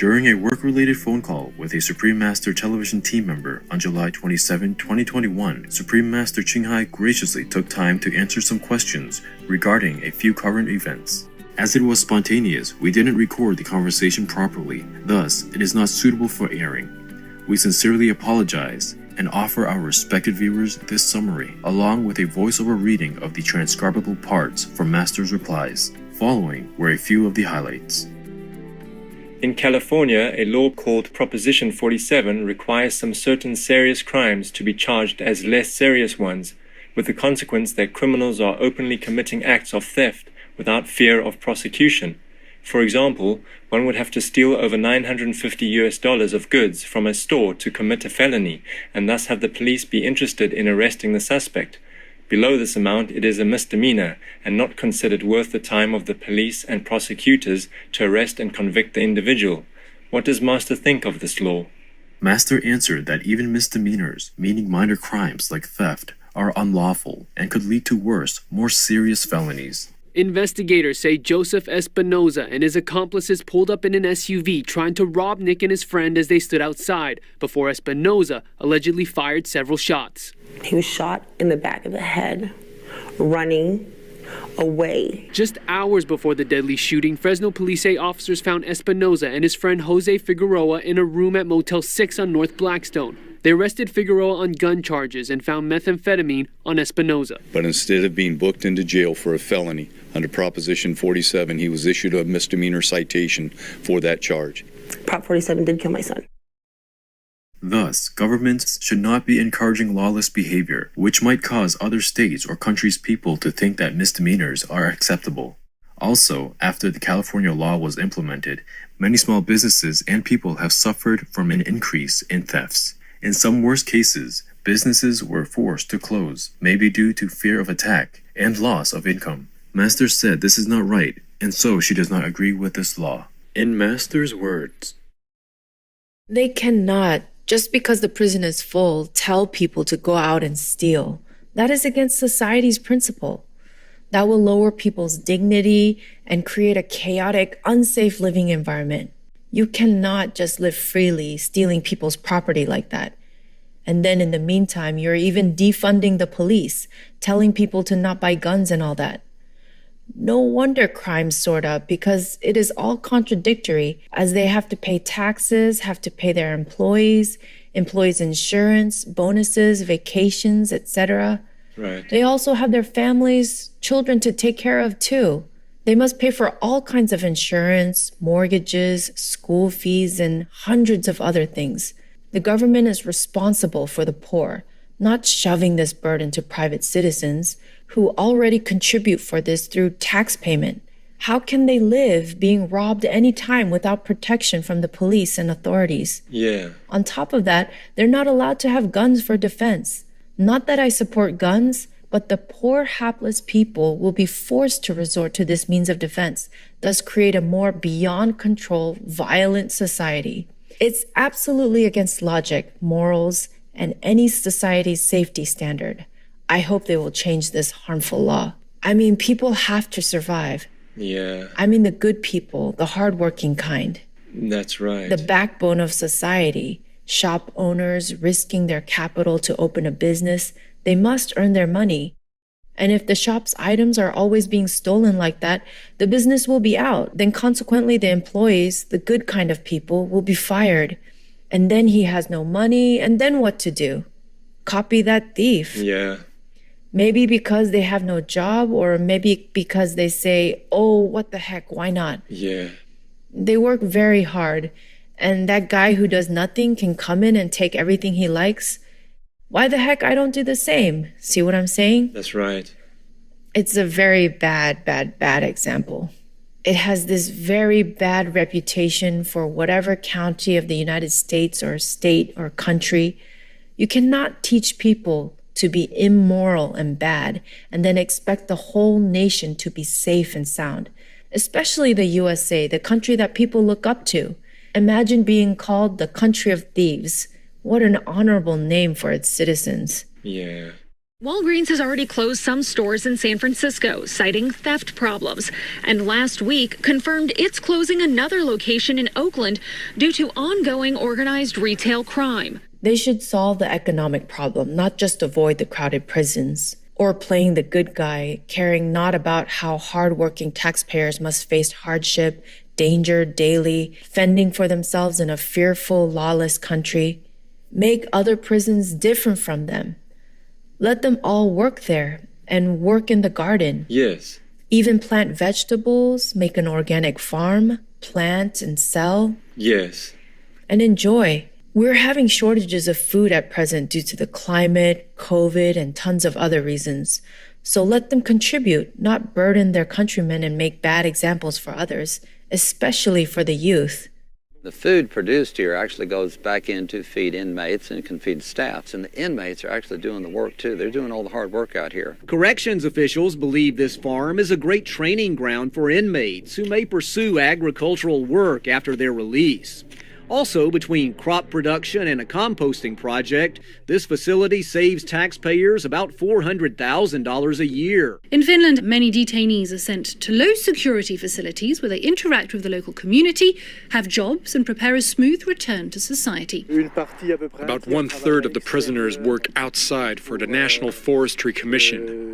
During a work-related phone call with a Supreme Master television team member on July 27, 2021, Supreme Master Qinghai graciously took time to answer some questions regarding a few current events. As it was spontaneous, we didn't record the conversation properly, thus it is not suitable for airing. We sincerely apologize and offer our respected viewers this summary, along with a voiceover reading of the transcribable parts from Master's replies. Following were a few of the highlights. In California, a law called Proposition 47 requires some certain serious crimes to be charged as less serious ones, with the consequence that criminals are openly committing acts of theft without fear of prosecution. For example, one would have to steal over $950 of goods from a store to commit a felony, and thus have the police be interested in arresting the suspect. Below this amount, it is a misdemeanor and not considered worth the time of the police and prosecutors to arrest and convict the individual. What does Master think of this law? Master answered that even misdemeanors, meaning minor crimes like theft, are unlawful and could lead to worse, more serious felonies. Investigators say Joseph Espinoza and his accomplices pulled up in an SUV trying to rob Nick and his friend as they stood outside, before Espinoza allegedly fired several shots. He was shot in the back of the head, running away. Just hours before the deadly shooting, Fresno police say officers found Espinoza and his friend Jose Figueroa in a room at Motel 6 on North Blackstone. They arrested Figueroa on gun charges and found methamphetamine on Espinoza. But instead of being booked into jail for a felony under Proposition 47, he was issued a misdemeanor citation for that charge. Prop 47 did kill my son. Thus, governments should not be encouraging lawless behavior, which might cause other states or countries' people to think that misdemeanors are acceptable. Also, after the California law was implemented, many small businesses and people have suffered from an increase in thefts. In some worst cases, businesses were forced to close, maybe due to fear of attack and loss of income. Master said this is not right, and so she does not agree with this law. In Master's words, they cannot, just because the prison is full, tell people to go out and steal. That is against society's principle. That will lower people's dignity and create a chaotic, unsafe living environment. You cannot just live freely, stealing people's property like that. And then in the meantime, you're even defunding the police, telling people to not buy guns and all that. No wonder crime soared up, because it is all contradictory, as they have to pay taxes, have to pay their employees insurance, bonuses, vacations, etc. Right. They also have their families, children to take care of too. They must pay for all kinds of insurance, mortgages, school fees, and hundreds of other things. The government is responsible for the poor, not shoving this burden to private citizens who already contribute for this through tax payment. How can they live being robbed any time without protection from the police and authorities? Yeah. On top of that, they're not allowed to have guns for defense. Not that I support guns, but the poor, hapless people will be forced to resort to this means of defense, thus create a more beyond control, violent society. It's absolutely against logic, morals, and any society's safety standard. I hope they will change this harmful law. I mean, people have to survive. Yeah. I mean the good people, the hardworking kind. That's right. The backbone of society. Shop owners risking their capital to open a business. They must earn their money. And if the shop's items are always being stolen like that, the business will be out. Then consequently, the employees, the good kind of people, will be fired. And then he has no money, and then what to do? Copy that thief. Yeah. Maybe because they have no job, or maybe because they say, oh, what the heck, why not? Yeah. They work very hard, and that guy who does nothing can come in and take everything he likes. Why the heck I don't do the same? See what I'm saying? That's right. It's a very bad example. It has this very bad reputation for whatever county of the United States or state or country. You cannot teach people to be immoral and bad and then expect the whole nation to be safe and sound, especially the USA, the country that people look up to. Imagine being called the country of thieves. What an honorable name for its citizens. Yeah. Walgreens has already closed some stores in San Francisco, citing theft problems. And last week confirmed it's closing another location in Oakland due to ongoing organized retail crime. They should solve the economic problem, not just avoid the crowded prisons. Or playing the good guy, caring not about how hardworking taxpayers must face hardship, danger daily, fending for themselves in a fearful, lawless country. Make other prisons different from them. Let them all work there and work in the garden. Yes. Even plant vegetables, make an organic farm, plant and sell. Yes. And enjoy. We're having shortages of food at present due to the climate, COVID, and tons of other reasons. So let them contribute, not burden their countrymen and make bad examples for others, especially for the youth. The food produced here actually goes back in to feed inmates and can feed staffs. And the inmates are actually doing the work too. They're doing all the hard work out here. Corrections officials believe this farm is a great training ground for inmates who may pursue agricultural work after their release. Also, between crop production and a composting project, this facility saves taxpayers about $400,000 a year. In Finland, many detainees are sent to low-security facilities where they interact with the local community, have jobs, and prepare a smooth return to society. About one-third of the prisoners work outside for the National Forestry Commission.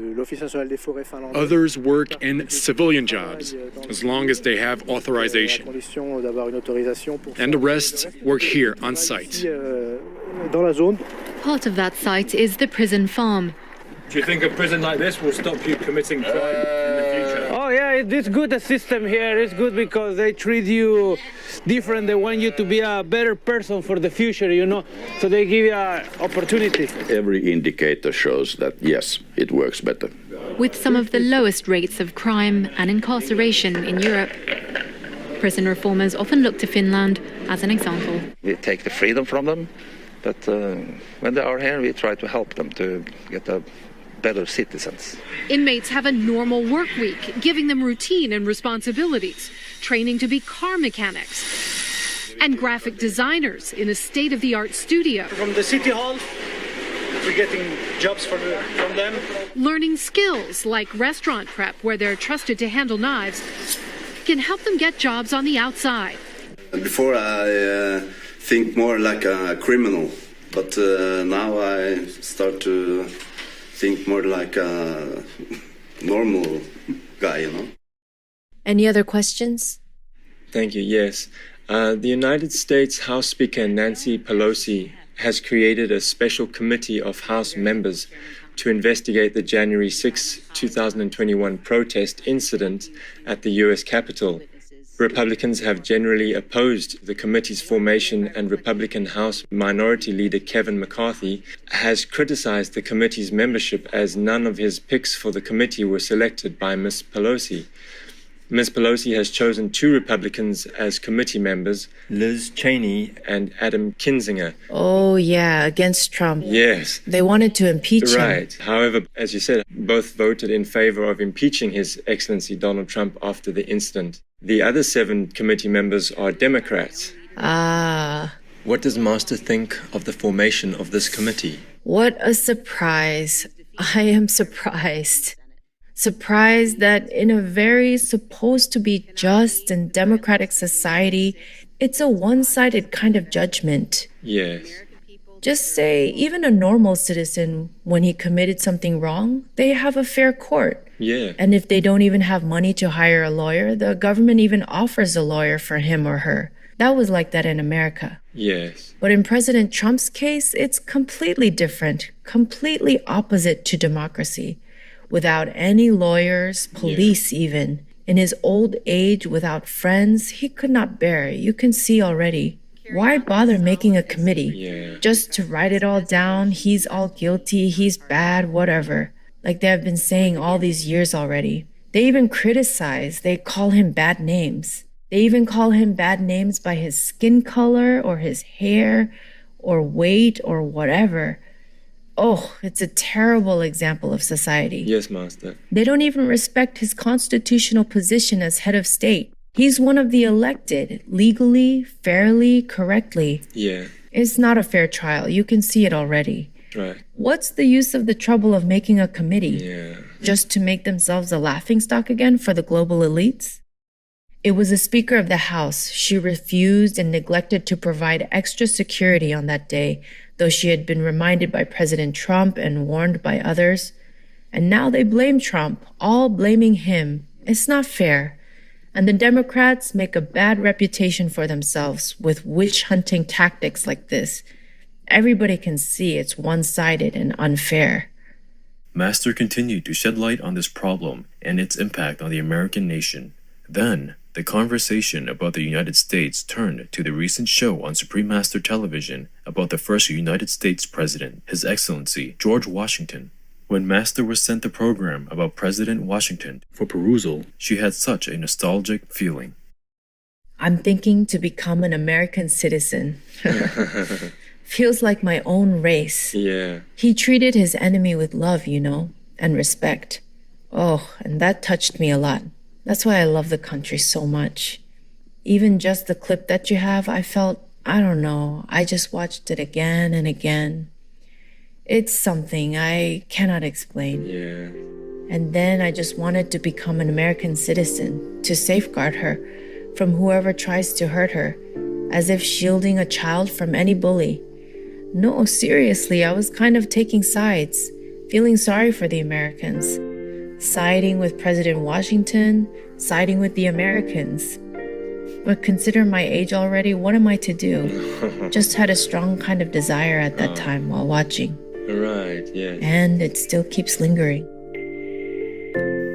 Others work in civilian jobs, as long as they have authorization. And the rest work here on site. Part of that site is the prison farm. Do you think a prison like this will stop you committing crime in the future? Oh yeah, it's good, the system here. It's good because they treat you different. They want you to be a better person for the future, you know. So they give you an opportunity. Every indicator shows that, yes, it works better. With some of the lowest rates of crime and incarceration in Europe, prison reformers often look to Finland as an example. We take the freedom from them, but when they are here, we try to help them to get a better citizens. Inmates have a normal work week, giving them routine and responsibilities, training to be car mechanics, and graphic designers in a state-of-the-art studio. From the city hall, we're getting jobs from them. Learning skills like restaurant prep, where they're trusted to handle knives, can help them get jobs on the outside. Before I think more like a criminal, but now I start to think more like a normal guy, you know. Any other questions? Thank you. Yes. The United States House Speaker Nancy Pelosi has created a special committee of House members to investigate the January 6, 2021 protest incident at the U.S. Capitol. Republicans have generally opposed the committee's formation, and Republican House Minority Leader Kevin McCarthy has criticized the committee's membership as none of his picks for the committee were selected by Ms. Pelosi. Ms. Pelosi has chosen two Republicans as committee members, Liz Cheney and Adam Kinzinger. Oh, yeah, against Trump. Yes. They wanted to impeach him. Right. However, as you said, both voted in favor of impeaching His Excellency Donald Trump after the incident. The other 7 committee members are Democrats. Ah. What does Master think of the formation of this committee? What a surprise. I am surprised. Surprised that in a very supposed to be just and democratic society, it's a one-sided kind of judgment. Yes. Just say, even a normal citizen, when he committed something wrong, they have a fair court. Yeah. And if they don't even have money to hire a lawyer, the government even offers a lawyer for him or her. That was like that in America. Yes. But in President Trump's case, it's completely different, completely opposite to democracy. Without any lawyers, police even. In his old age, without friends, he could not bear it. You can see already. Why bother making a committee? Yeah. Just to write it all down, he's all guilty, he's bad, whatever. Like they have been saying all these years already. They even criticize, they call him bad names. They even call him bad names by his skin color or his hair or weight or whatever. Oh, it's a terrible example of society. Yes, Master. They don't even respect his constitutional position as head of state. He's one of the elected, legally, fairly, correctly. Yeah. It's not a fair trial. You can see it already. Right. What's the use of the trouble of making a committee? Yeah. Just to make themselves a laughingstock again for the global elites? It was the Speaker of the House. She refused and neglected to provide extra security on that day, though she had been reminded by President Trump and warned by others. And now they blame Trump, all blaming him. It's not fair. And the Democrats make a bad reputation for themselves with witch-hunting tactics like this. Everybody can see it's one-sided and unfair. Master continued to shed light on this problem and its impact on the American nation. Then, the conversation about the United States turned to the recent show on Supreme Master Television about the first United States President, His Excellency George Washington. When Master was sent the program about President Washington for perusal, she had such a nostalgic feeling. I'm thinking to become an American citizen. Feels like my own race. Yeah. He treated his enemy with love, and respect. Oh, and that touched me a lot. That's why I love the country so much. Even just the clip that you have, I felt, I just watched it again and again. It's something I cannot explain. Yeah. And then I just wanted to become an American citizen, to safeguard her from whoever tries to hurt her, as if shielding a child from any bully. No, seriously, I was kind of taking sides, feeling sorry for the Americans. Siding with President Washington, siding with the Americans. But consider my age already, what am I to do? Just had a strong kind of desire at that time while watching. Right, yes. And it still keeps lingering.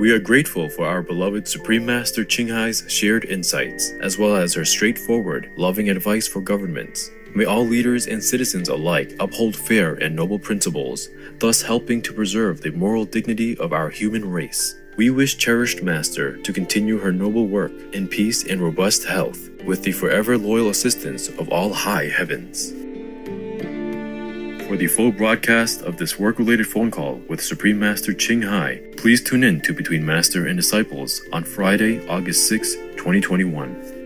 We are grateful for our beloved Supreme Master Ching Hai's shared insights, as well as her straightforward, loving advice for governments. May all leaders and citizens alike uphold fair and noble principles, thus helping to preserve the moral dignity of our human race. We wish cherished Master to continue her noble work in peace and robust health, with the forever loyal assistance of all high heavens. For the full broadcast of this work-related phone call with Supreme Master Ching Hai, please tune in to Between Master and Disciples on Friday, August 6, 2021.